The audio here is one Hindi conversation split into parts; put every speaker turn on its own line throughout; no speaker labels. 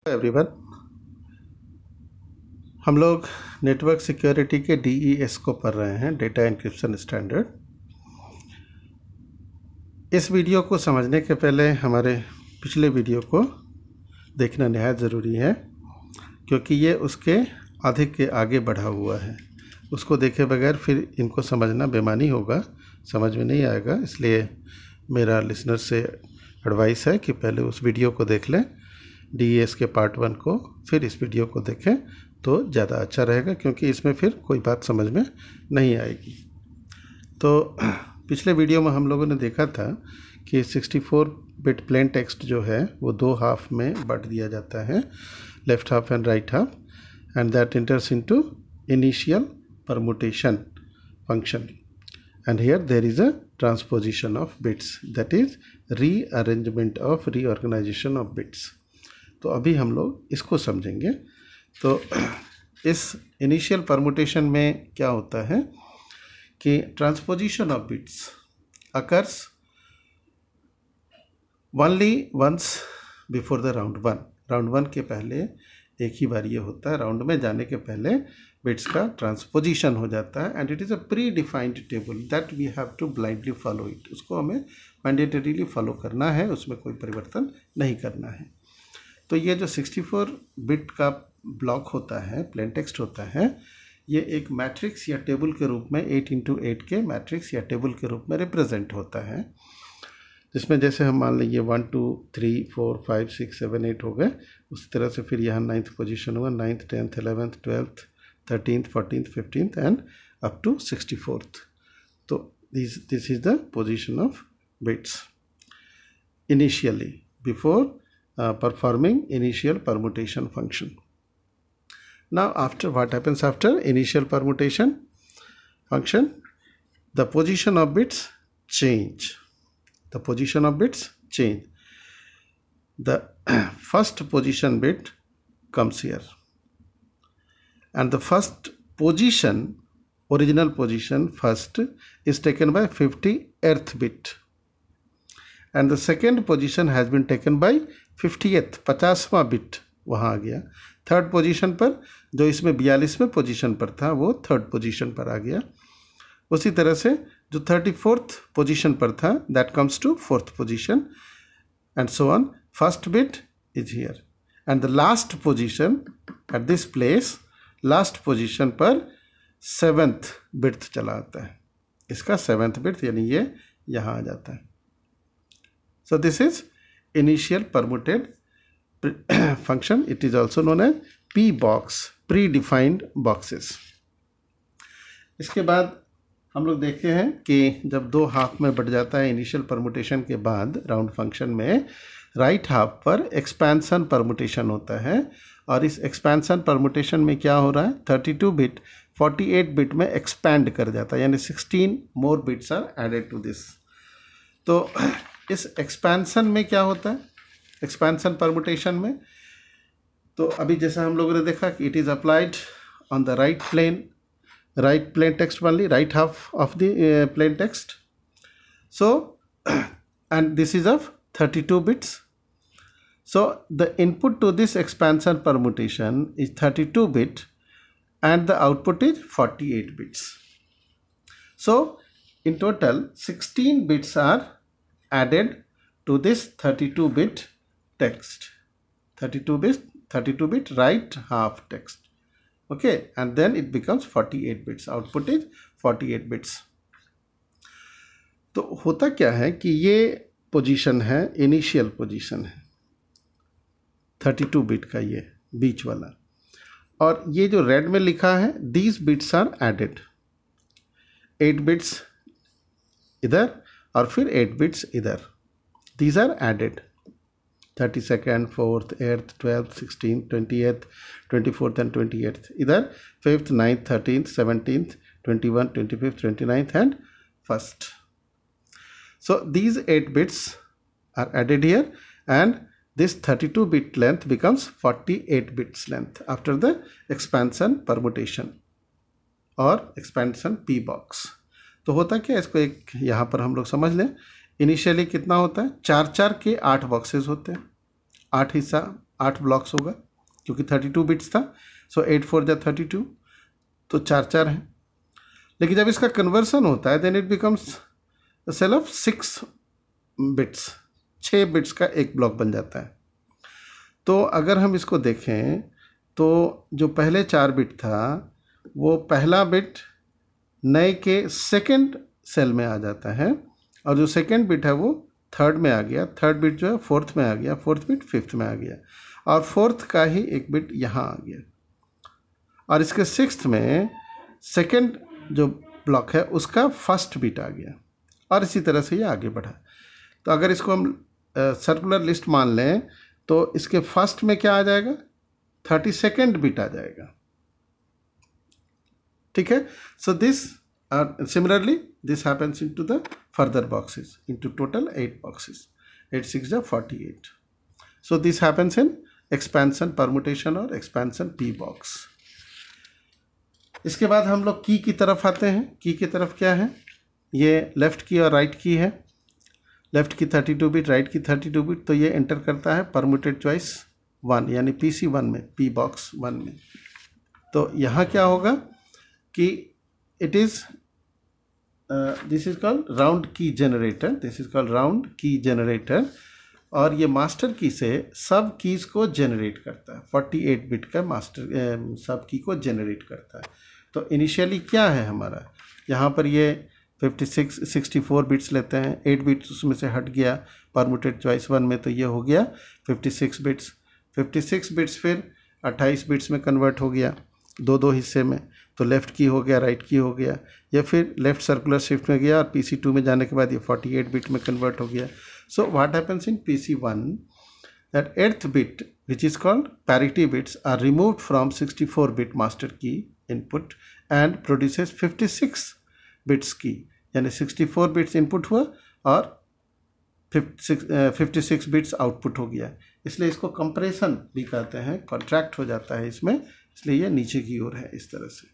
एवरीवन, हम लोग नेटवर्क सिक्योरिटी के DES को पढ़ रहे हैं, डेटा एन्क्रिप्शन स्टैंडर्ड। इस वीडियो को समझने के पहले हमारे पिछले वीडियो को देखना निहायत ज़रूरी है, क्योंकि ये उसके अधिक के आगे बढ़ा हुआ है। उसको देखे बगैर फिर इनको समझना बेमानी होगा, समझ में नहीं आएगा। इसलिए मेरा लिसनर से एडवाइस है कि पहले उस वीडियो को देख लें, DES के पार्ट 1 को, फिर इस वीडियो को देखें तो ज़्यादा अच्छा रहेगा, क्योंकि इसमें फिर कोई बात समझ में नहीं आएगी। तो पिछले वीडियो में हम लोगों ने देखा था कि 64 बिट प्लेन टेक्स्ट जो है वो 2 हाफ में बांट दिया जाता है, left half and right half, and that इंटर्स into initial permutation function, and here there is a transposition of bits, that is reorganization of bits। तो अभी हम लोग इसको समझेंगे। तो इस इनिशियल परमुटेशन में क्या होता है कि transposition of bits occurs only once before the round one के पहले एक ही बार ये होता है। राउंड में जाने के पहले बिट्स का ट्रांसपोजिशन हो जाता है, and it is a predefined table that we have to blindly follow it. उसको हमें मैंडेटरीली फॉलो करना है, उसमें कोई परिवर्तन नहीं करना है। तो ये जो 64 बिट का ब्लॉक होता है, प्लेन टेक्स्ट होता है, ये एक मैट्रिक्स या टेबल के रूप में 8 × 8 के मैट्रिक्स या टेबल के रूप में रिप्रेजेंट होता है, जिसमें जैसे हम मान लीजिए 1 2 3 4 5 6 7 8 हो गए, उसी तरह से फिर यहाँ 9th पोजीशन हुआ, 9th 10th 11th 12th 13th 14th 15th and up to 64th। तो this is the position of bits initially before performing initial permutation function. Now after, what happens after initial permutation function? The position of bits change. The position of bits change. The first position bit comes here, and the first position, original position first, is taken by 50th bit, and the second position has been taken by 50th 50वां बिट वहाँ आ गया। थर्ड पोजीशन पर, जो इसमें 42वें पोजीशन पर था, वो थर्ड पोजीशन पर आ गया। उसी तरह से जो 34th पोजीशन पर था, that comes to 4th position, and so on. First bit is here, and the last position at this place, last position पर 7th बिट चला आता है। इसका 7th बिट यानी ये यहाँ आ जाता है। So this is initial permuted function. It is also known as P box, predefined boxes। इसके बाद हम लोग देखते हैं कि जब 2 हाफ में बढ़ जाता है इनिशियल परमुटेशन के बाद, राउंड फंक्शन में राइट हाफ पर एक्सपेंशन परमुटेशन होता है, और इस एक्सपेंशन परमुटेशन में क्या हो रहा है, 32 बिट 48 बिट में एक्सपैंड कर जाता है, यानी 16 more bits are added to this. तो इस एक्सपेंशन में क्या होता है, एक्सपेंशन परमुटेशन में, तो अभी जैसा हम लोगों ने देखा कि it is applied on the right plain text only, right half of the plain text. So and this is of 32 bits. So the input to this expansion permutation is 32 bit and the output is 48 bits. So in total 16 bits are added to this 32 bit text, 32 bit right half text, okay, and then it becomes 48 bits, output is 48 bits। तो होता क्या है कि ये पोजीशन है, इनिशियल पोजीशन है 32 बिट का, ये बीच वाला, और ये जो रेड में लिखा है, these bits are added, 8 bits इधर और फिर 8 बिट्स इधर, these are added. 32nd 4th 8th 12th 16th 20th 24th and 28th इधर, 5th 9th 13th 17th 21 25th 29th and 1st। so these 8 bits are added here, and this 32 bit length becomes 48 bits length after the expansion permutation और expansion P box। तो होता क्या, इसको एक यहाँ पर हम लोग समझ लें। इनिशियली कितना होता है, 4 4 के 8 बॉक्सेस होते हैं, 8 हिस्सा 8 ब्लॉक्स होगा क्योंकि 32 बिट्स था। सो 8 4 जा 32, तो 4 4 है। लेकिन जब इसका कन्वर्सन होता है then it becomes cell of 6 bits, 6 bits का एक ब्लॉक बन जाता है। तो अगर हम इसको देखें तो जो पहले 4 बिट था वो पहला बिट नए के सेकंड सेल में आ जाता है, और जो सेकंड बिट है वो थर्ड में आ गया, थर्ड बिट जो है फोर्थ में आ गया, फोर्थ बिट फिफ्थ में आ गया, और फोर्थ का ही एक बिट यहाँ आ गया, और इसके सिक्स्थ में सेकंड जो ब्लॉक है उसका फर्स्ट बिट आ गया, और इसी तरह से ये आगे बढ़ा। तो अगर इसको हम सर्कुलर लिस्ट मान लें तो इसके फर्स्ट में क्या आ जाएगा, 32nd बिट आ जाएगा। ठीक है। So this similarly this happens into the further boxes, into total 8 boxes, 8 6 जा 48। So this happens in expansion permutation और एक्सपेंशन पी बॉक्स। इसके बाद हम लोग की तरफ आते हैं। की तरफ क्या है, ये लेफ्ट की और राइट की है। लेफ्ट की 32 बिट, राइट की 32 बिट, तो ये एंटर करता है परमुटेड चॉइस 1 यानी PC1 में, पी बॉक्स 1 में। तो यहाँ क्या होगा कि it is this is called round key generator, this is called round key generator, और ये मास्टर की से सब कीज़ को जनरेट करता है। 48 बिट का मास्टर सब की को जनरेट करता है। तो इनिशियली क्या है हमारा, यहाँ पर ये 64 बिट्स लेते हैं, 8 बिट्स उसमें से हट गया परमुटेड चॉइस 1 में, तो ये हो गया 56 बिट्स। 56 बिट्स फिर 28 बिट्स में कन्वर्ट हो गया, दो हिस्से में, तो लेफ़्ट की हो गया, राइट की हो गया, ये फिर लेफ़्ट सर्कुलर शिफ्ट में गया, और PC2 में जाने के बाद ये 48 बिट में कन्वर्ट हो गया। So what happens in PC1 that 8th bit which is called parity bits are removed from 64 bit master key input and produces 56 bits key, यानी 64 बिट्स इनपुट हुआ और 56 बिट्स आउटपुट हो गया। इसलिए इसको कंप्रेशन भी कहते हैं, कॉन्ट्रैक्ट हो जाता है इसमें, इसलिए ये नीचे की ओर है इस तरह से।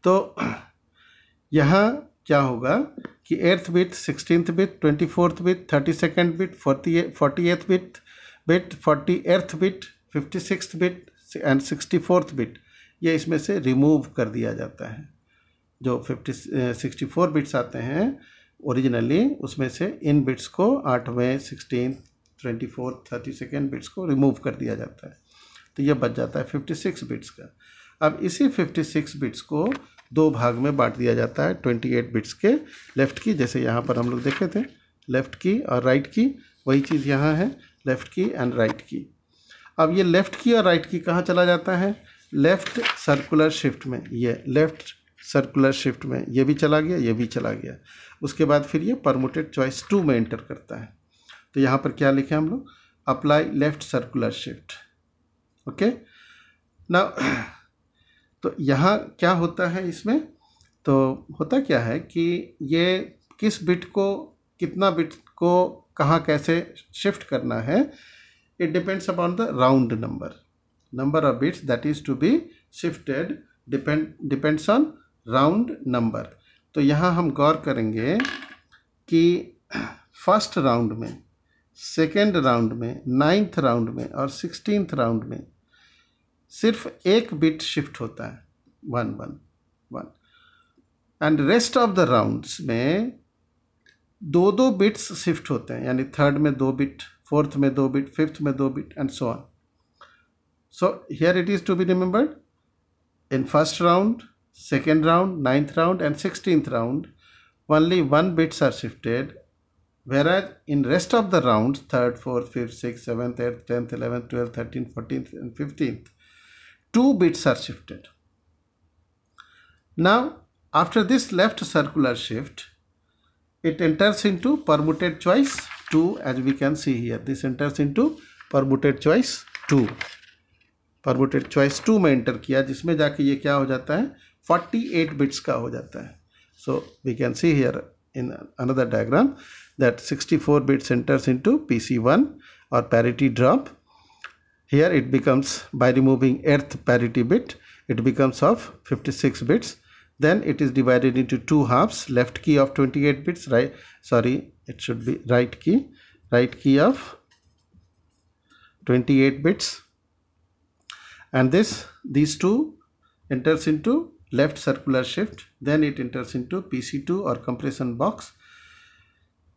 तो यहाँ क्या होगा कि 8th bit, 16th bit, 24th bit, 32nd bit, 48th bit, 48th bit, 56th bit and 64th bit, ये इसमें से रिमूव कर दिया जाता है। जो 64 बिट्स आते हैं ओरिजिनली, उसमें से इन बिट्स को 8वें, 16th, 24th, 32nd बिट्स को रिमूव कर दिया जाता है, तो ये बच जाता है 56 बिट्स का। अब इसी 56 बिट्स को 2 भाग में बांट दिया जाता है, 28 बिट्स के लेफ़्ट की, जैसे यहाँ पर हम लोग देखे थे लेफ़्ट की और राइट की, वही चीज़ यहाँ है, लेफ़्ट की एंड राइट की। अब ये लेफ़्ट की और राइट की कहाँ चला जाता है, लेफ़्ट सर्कुलर शिफ्ट में, ये लेफ़्ट सर्कुलर शिफ्ट में ये भी चला गया, ये भी चला गया। उसके बाद फिर ये परमुटेड चॉइस 2 में एंटर करता है। तो यहाँ पर क्या लिखे हम लोग, apply left circular shift. Okay ना, तो यहाँ क्या होता है इसमें, तो होता क्या है कि ये किस बिट को, कितना बिट को कहाँ कैसे शिफ्ट करना है, it depends upon the round number of bits that is to be shifted depends on round number. तो यहाँ हम गौर करेंगे कि फर्स्ट राउंड में, सेकेंड राउंड में, 9th राउंड में और 16th राउंड में सिर्फ एक बिट शिफ्ट होता है, 1 1 1, and rest of the rounds में 2 बिट्स शिफ्ट होते हैं, यानी थर्ड में 2 बिट, फोर्थ में 2 बिट, फिफ्थ में 2 bit and so on. So here it is to be remembered, in first round, second round, 9th round and 16th round only 1 bits are shifted, whereas in rest of the rounds 3rd, 4th, 5th, 6th, 7th, 8th, 10th, 11th, 12th, 13th, 14th and 15th 2 bits are shifted. Now after this left circular shift, it enters into permuted choice 2, as we can see here. This enters into permuted choice 2, परमुटेड choice 2 में एंटर किया, जिसमें जाके ये क्या हो जाता है, 48 बिट्स का हो जाता है। So we can see here in another diagram that 64 bits enters into PC1 or parity drop. Here it becomes, by removing 8th parity bit, it becomes of 56 bits. Then it is divided into 2 halves, left key of 28 bits, right, sorry, it should be right key of 28 bits, and these two enters into left circular shift, then it enters into PC2 or compression box.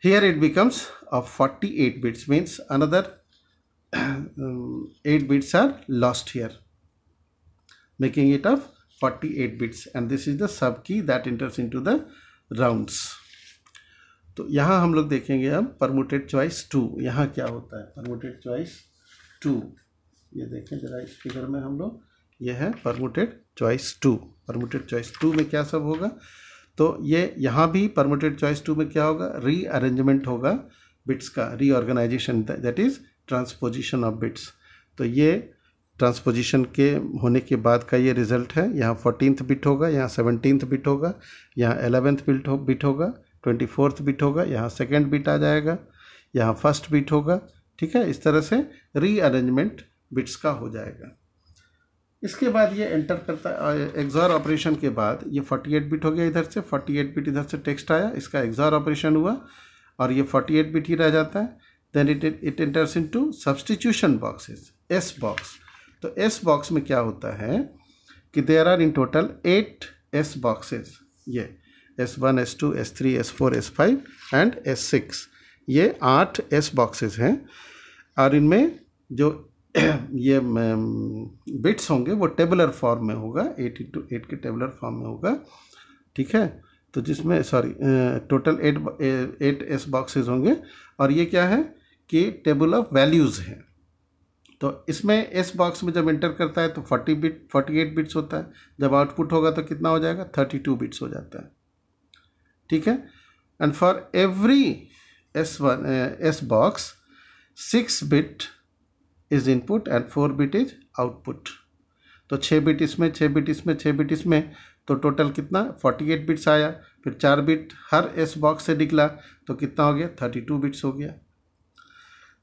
Here it becomes of 48 bits, means another 8 bits are lost here, making it of 48 bits, and this is the sub key that enters into the rounds. तो यहाँ हम लोग देखेंगे अब परमुटेड चॉइस 2. यहाँ क्या होता है परमुटेड चॉइस 2, ये देखें जरा इस फिगर में हम लोग, ये है परमुटेड चॉइस 2. परमुटेड चॉइस 2 में क्या सब होगा, तो ये यहाँ भी परमुटेड चॉइस 2 में क्या होगा, रीअरेंजमेंट होगा बिट्स का, reorganisation, that is transposition of bits. तो ये ट्रांसपोजिशन के होने के बाद का ये रिजल्ट है. यहाँ 14th बिट होगा, यहाँ 17th बिट होगा, यहाँ 11th बिट होगा, 24th बिट होगा, यहाँ 2nd बिट आ जाएगा, यहाँ 1st बिट होगा. ठीक है, इस तरह से रीअरेंजमेंट बिट्स का हो जाएगा. इसके बाद ये एंटर करता है एक्सॉर ऑपरेशन के बाद, ये 48 बिट हो गया, इधर से 48 बिट इधर से टेक्स्ट आया, इसका एक्सॉर ऑपरेशन हुआ और ये 48 बिट ही रह जाता है. Then it enters into substitution boxes, S box. तो एस बॉक्स में क्या होता है कि there are in total 8 S boxes, ये S1, S2, S3, S4, S5 and S6, ये 8 एस बॉक्सेस हैं. और इनमें जो ये बिट्स होंगे वो टेबुलर फॉर्म में होगा, 8 के टेबुलर फॉर्म में होगा. ठीक है, तो जिसमें टोटल 8 एस बॉक्सेस होंगे, और ये क्या है कि टेबल ऑफ वैल्यूज़ है. तो इसमें एस बॉक्स में जब एंटर करता है तो 48 बिट्स होता है, जब आउटपुट होगा तो कितना हो जाएगा, 32 बिट्स हो जाता है. ठीक है, and for every S box 6 bit is input and 4 bit is output. तो 6 बिट इसमें, 6 बिट इसमें, 6 बिट इसमें, तो टोटल कितना 48 बिट्स आया. फिर 4 बिट हर एस बॉक्स से निकला तो कितना हो गया, 32 बिट्स हो गया.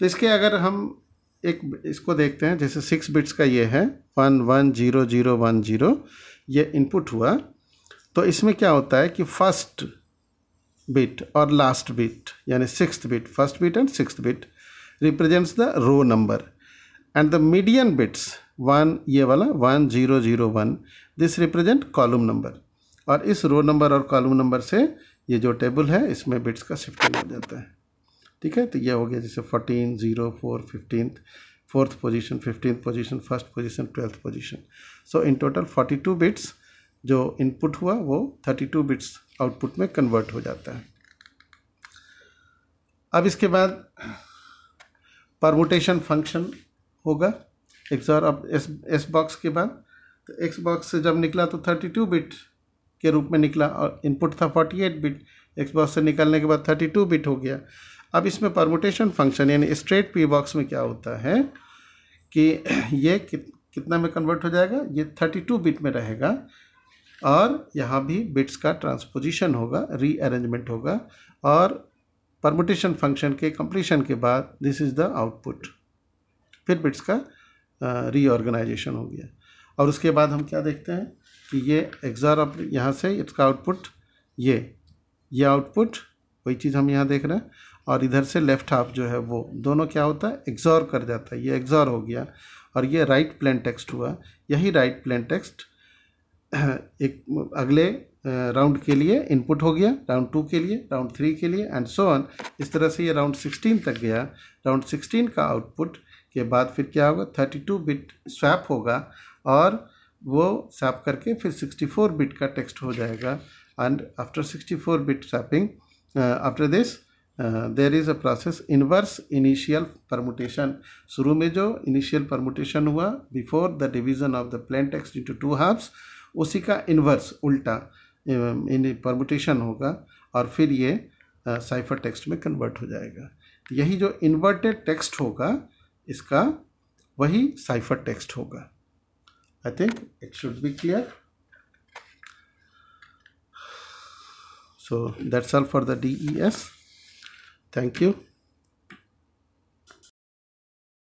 तो इसके अगर हम एक इसको देखते हैं, जैसे 6 बिट्स का ये है 1 1 0 0 1 0, ये इनपुट हुआ. तो इसमें क्या होता है कि फर्स्ट बिट और लास्ट बिट यानी 6th bit, first bit and 6th bit represents the row number, and the median bits 1, ये वाला 1 0 0 1, दिस रिप्रेजेंट कॉलम नंबर. और इस रो नंबर और कॉलम नंबर से ये जो टेबल है इसमें बिट्स का शिफ्टिंग हो जाता है. ठीक है, तो ये हो गया जैसे 14 0 4 15th, 4th position, 15th position, 1st position, 12th position. So in total 42 bits जो इनपुट हुआ वो 32 बिट्स आउटपुट में कन्वर्ट हो जाता है. अब इसके बाद परमुटेशन फंक्शन होगा एक्सॉर अब एस बॉक्स के बाद. तो एक्स बॉक्स से जब निकला तो 32 बिट के रूप में निकला, और इनपुट था 48 बिट. एक्स बॉक्स से निकलने के बाद 32 बिट हो गया. अब इसमें परमुटेशन फंक्शन यानी स्ट्रेट पी बॉक्स में क्या होता है कि ये कितना में कन्वर्ट हो जाएगा, ये 32 बिट में रहेगा, और यहाँ भी बिट्स का ट्रांसपोजिशन होगा, रीअरेंजमेंट होगा, और परमुटेशन फंक्शन के कंप्लीशन के बाद दिस इज़ द आउटपुट. फिर बिट्स का रीऑर्गेनाइजेशन हो गया. और उसके बाद हम क्या देखते हैं कि ये एक्सॉर यहाँ से इसका आउटपुट, ये आउटपुट वही चीज़ हम यहाँ देख रहे हैं, और इधर से लेफ्ट हाफ जो है वो दोनों क्या होता है, एक्सॉर कर जाता है. ये एक्सॉर हो गया और ये राइट प्लेन टेक्स्ट हुआ. यही राइट प्लेन टेक्स्ट एक अगले राउंड के लिए इनपुट हो गया, राउंड 2 के लिए, राउंड 3 के लिए, एंड सो ऑन. इस तरह से ये राउंड 16 तक गया. राउंड 16 का आउटपुट के बाद फिर क्या होगा, 32 बिट स्वैप होगा, और वो स्वैप करके फिर 64 बिट का टेक्स्ट हो जाएगा. And after 64 bit swapping, after this there is a process inverse initial permutation. शुरू में जो इनिशियल परमुटेशन हुआ before the division of the plain text into 2 halves, उसी का इन्वर्स उल्टा परमुटेशन होगा, और फिर ये साइफर टेक्स्ट में कन्वर्ट हो जाएगा. तो यही जो इन्वर्टेड टेक्स्ट होगा इसका वही साइफर टेक्स्ट होगा. I think it should be clear. So that's all for the DES. Thank you.